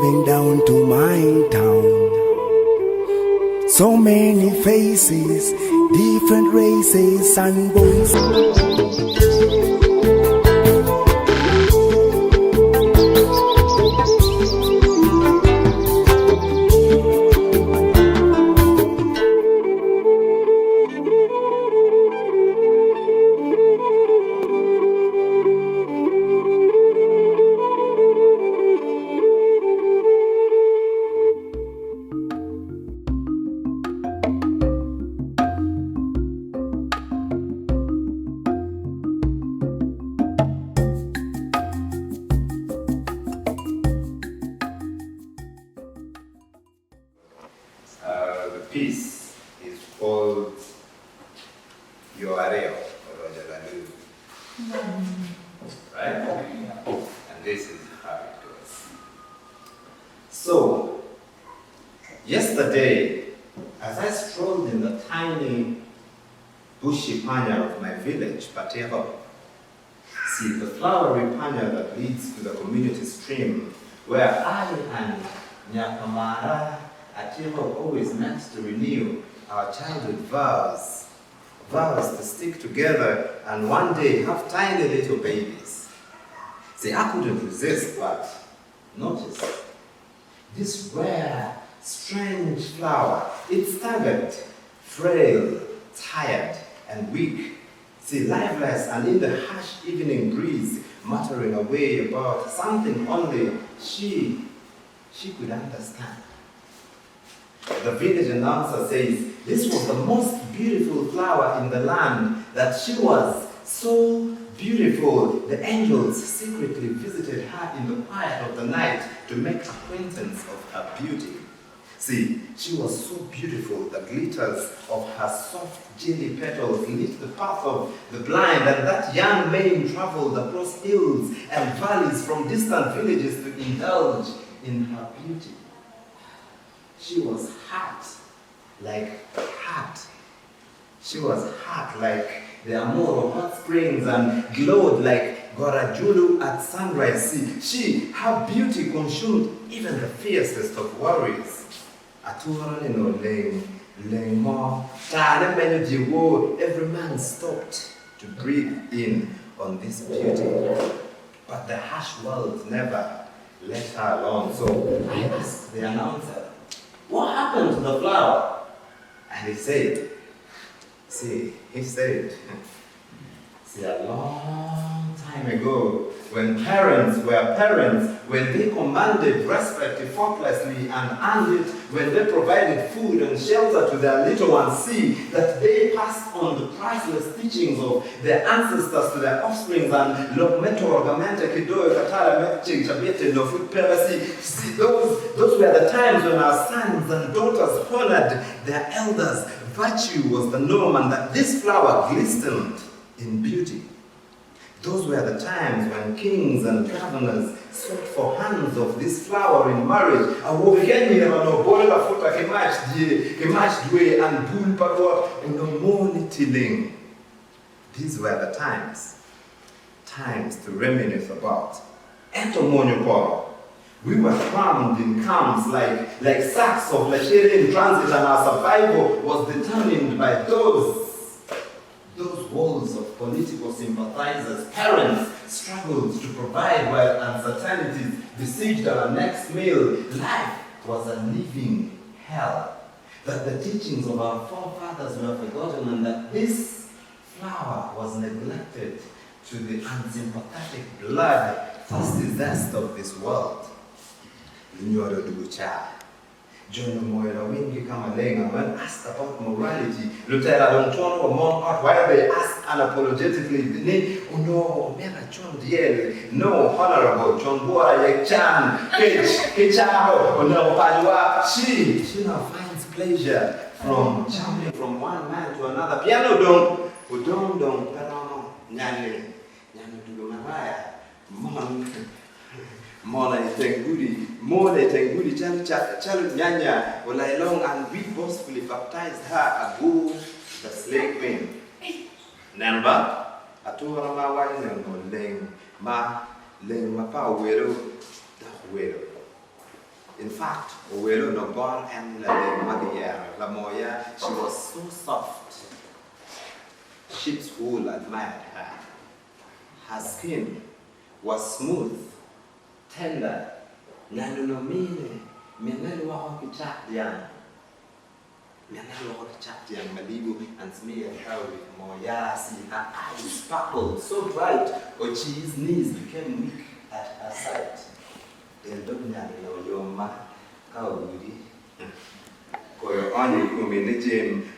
moving down to my town. So many faces, different races and voices. The piece is called Yoo Aryo Orojo Lalur. Right? And this is how it goes. So, yesterday, as I strolled in the tiny bushy panya of my village, Pateho, see the flowery panya that leads to the community stream, where I and Nyakamara Atiho always met to renew our childhood vows to stick together and one day have tiny little babies. See, I couldn't resist, but notice this rare, strange flower. It's staggered, frail, tired, and weak. See, lifeless and in the harsh evening breeze, muttering away about something only she could understand. The village announcer says this was the most beautiful flower in the land, that she was so beautiful the angels secretly visited her in the quiet of the night to make acquaintance of her beauty. See, she was so beautiful, the glitters of her soft jelly petals lit the path of the blind, and that young maid traveled across hills and valleys from distant villages to indulge in her beauty. She was hot like heart. She was hot like the Amoro hot springs and glowed like Gorajulu at sunrise. See, her beauty consumed even the fiercest of warriors. Every man stopped to breathe in on this beauty. But the harsh world never let her alone. So I asked the announcer, what happened to the flower? And he said, a long time ago, when parents were parents, when they commanded respect effortlessly and earned it, when they provided food and shelter to their little ones, see that they passed on the priceless teachings of their ancestors to their offspring, and see, those were the times when our sons and daughters honored their elders. Virtue was the norm, and that this flower glistened in beauty. Those were the times when kings and governors sought for hands of this flower in marriage. These were the times to reminisce about. We were crammed in camps like sacks of lecheri in transit, and our survival was determined by those walls of political sympathizers. Parents struggled to provide while uncertainties besieged our next meal. Life was a living hell. That the teachings of our forefathers were forgotten, and that this flower was neglected to the unsympathetic, blood-thirsty zest of this world. John Moira Wingi Kamalenga, when asked about morality, Lutera don't turn among out while they asked unapologetically, no, Mera John Diel, no, Honorable John Bora Yekchan, Kichao, no, Padua. She now finds pleasure from jumping from one man to another. Piano don't, Perano, Nyani, Dugumaya, Mona Tengudi, Chalu Nyanya, Olailong, and we boastfully baptized her Abu, the slave queen. Namba, Aturama Wine, Leng, Ma, Leng Mapa, Wero, the Wero. In fact, Owelo Nogon and La Moya, she was so soft. Sheep's wool admired her. Her skin was smooth, tender. Nanunomine, Menelwa Hokichatian. Menelwa Hokichatian, Malibu, and smeared her with Moya. See, her eyes sparkled so bright, Ochi's knees became weak at her sight.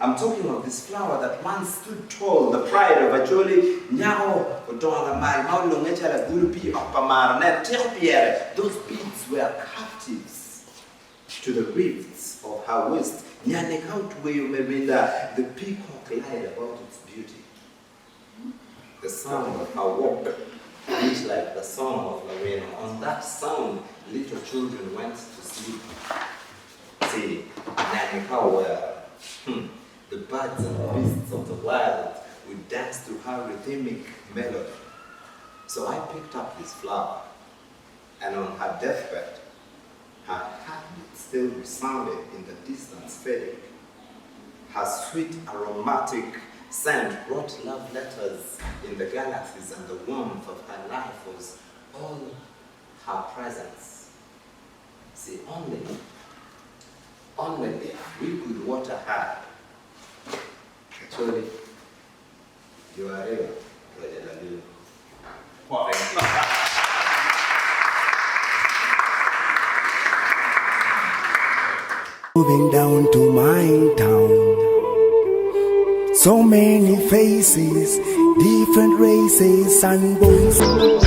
I'm talking of this flower that once stood tall, the pride of Acholi, Nyao, those beads were captives to the rifts of her waist. The peacock lied about its beauty. The sound of her walk reached like the song of Lorena. On that sound, little children went to sleep. See, the birds and beasts of the wild would dance to her rhythmic melody. So I picked up this flower, and on her deathbed, her heartbeat still resounded in the distance fading. Her sweet aromatic scent brought love letters in the galaxies, and the warmth of her life was all her presence. See, only we could water her. Actually, Yoo Aryo Orojo Lalur. Wow. Moving down to my town. So many faces, different races and voices.